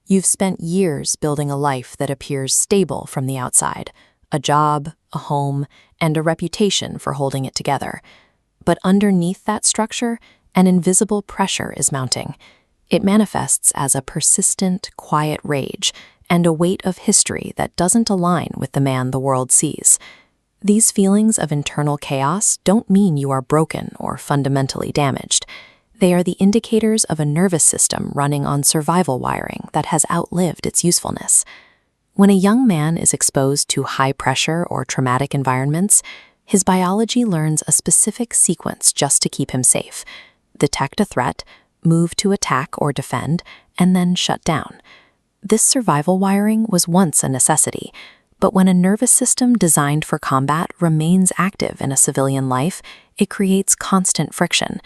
You've spent years building a life that appears stable from the outside, a job, a home, and a reputation for holding it together. But underneath that structure, an invisible pressure is mounting. It manifests as a persistent, quiet rage and a weight of history that doesn't align with the man the world sees. These feelings of internal chaos don't mean you are broken or fundamentally damaged. They are the indicators of a nervous system running on survival wiring that has outlived its usefulness. When a young man is exposed to high pressure or traumatic environments, his biology learns a specific sequence just to keep him safe. Detect a threat, move to attack or defend, and then shut down. This survival wiring was once a necessity, but when a nervous system designed for combat remains active in a civilian life, it creates constant friction.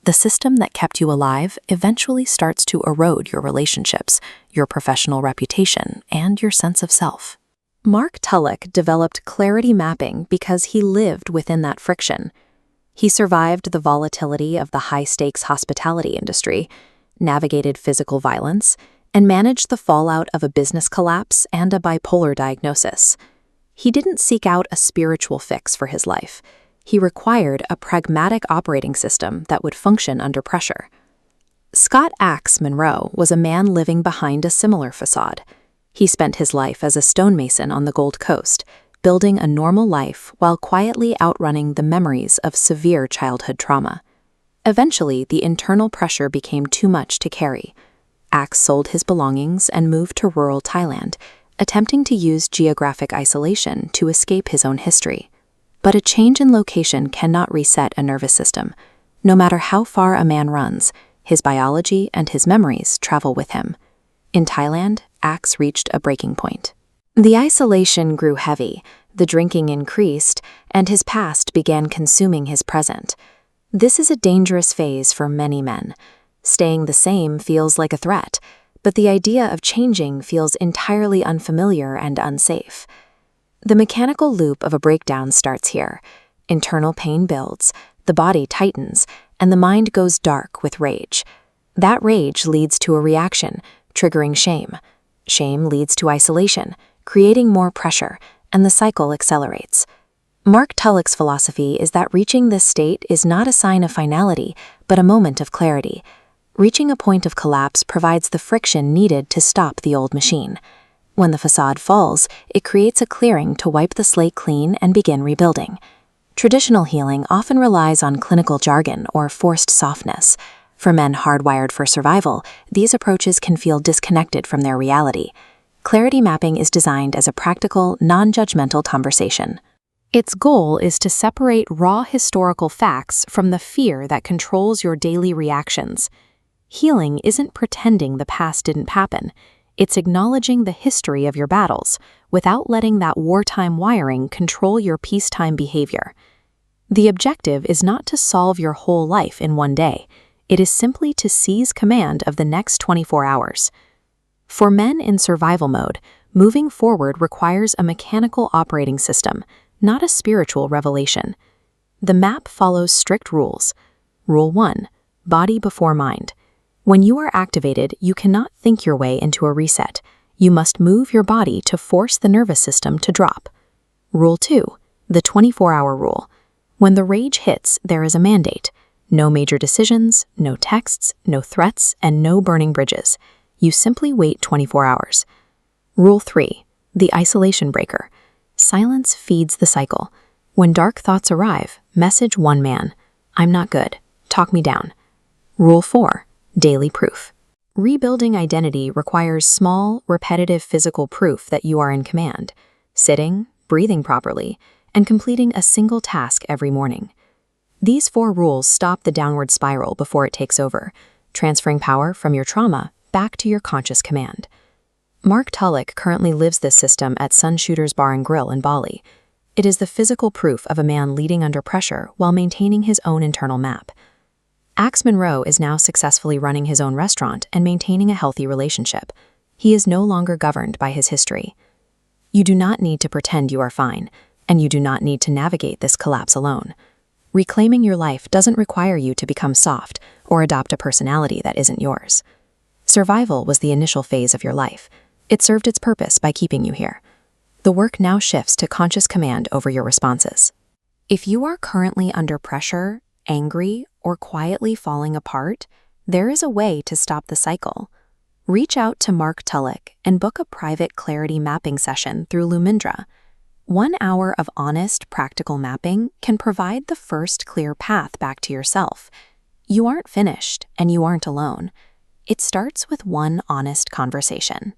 The system that kept you alive eventually starts to erode your relationships, your professional reputation, and your sense of self. Mark Tulloch developed clarity mapping because he lived within that friction. He survived the volatility of the high-stakes hospitality industry, navigated physical violence, and managed the fallout of a business collapse and a bipolar diagnosis. He didn't seek out a spiritual fix for his life. He required a pragmatic operating system that would function under pressure. Scott Axe Monroe was a man living behind a similar facade. He spent his life as a stonemason on the Gold Coast, building a normal life while quietly outrunning the memories of severe childhood trauma. Eventually, the internal pressure became too much to carry. Axe sold his belongings and moved to rural Thailand, attempting to use geographic isolation to escape his own history. But a change in location cannot reset a nervous system. No matter how far a man runs, his biology and his memories travel with him. In Thailand, Axe reached a breaking point. The isolation grew heavy, the drinking increased, and his past began consuming his present. This is a dangerous phase for many men. Staying the same feels like a threat, but the idea of changing feels entirely unfamiliar and unsafe. The mechanical loop of a breakdown starts here. Internal pain builds, the body tightens, and the mind goes dark with rage. That rage leads to a reaction, triggering shame. Shame leads to isolation, creating more pressure, and the cycle accelerates. Mark Tulloch's philosophy is that reaching this state is not a sign of finality, but a moment of clarity. Reaching a point of collapse provides the friction needed to stop the old machine. When the facade falls, it creates a clearing to wipe the slate clean and begin rebuilding. Traditional healing often relies on clinical jargon or forced softness. For men hardwired for survival, these approaches can feel disconnected from their reality. Clarity mapping is designed as a practical, non-judgmental conversation. Its goal is to separate raw historical facts from the fear that controls your daily reactions. Healing isn't pretending the past didn't happen. It's acknowledging the history of your battles without letting that wartime wiring control your peacetime behavior. The objective is not to solve your whole life in one day. It is simply to seize command of the next 24 hours. For men in survival mode, moving forward requires a mechanical operating system, not a spiritual revelation. The map follows strict rules. Rule 1: Body before mind. When you are activated, you cannot think your way into a reset. You must move your body to force the nervous system to drop. Rule 2: The 24-hour rule. When the rage hits, there is a mandate. No major decisions, no texts, no threats, and no burning bridges. You simply wait 24 hours. Rule 3: The isolation breaker. Silence feeds the cycle. When dark thoughts arrive, message one man: I'm not good. Talk me down. Rule 4: Daily proof. Rebuilding identity requires small, repetitive physical proof that you are in command, sitting, breathing properly, and completing a single task every morning. These 4 rules stop the downward spiral before it takes over, transferring power from your trauma back to your conscious command. Mark Tulloch currently lives this system at Sun Shooters Bar and Grill in Bali. It is the physical proof of a man leading under pressure while maintaining his own internal map. Axe Monroe is now successfully running his own restaurant and maintaining a healthy relationship. He is no longer governed by his history. You do not need to pretend you are fine, and you do not need to navigate this collapse alone. Reclaiming your life doesn't require you to become soft or adopt a personality that isn't yours. Survival was the initial phase of your life. It served its purpose by keeping you here. The work now shifts to conscious command over your responses. If you are currently under pressure, angry, or quietly falling apart, there is a way to stop the cycle. Reach out to Mark Tulloch and book a private clarity mapping session through Lumindra. 1 hour of honest, practical mapping can provide the first clear path back to yourself. You aren't finished, and you aren't alone. It starts with one honest conversation.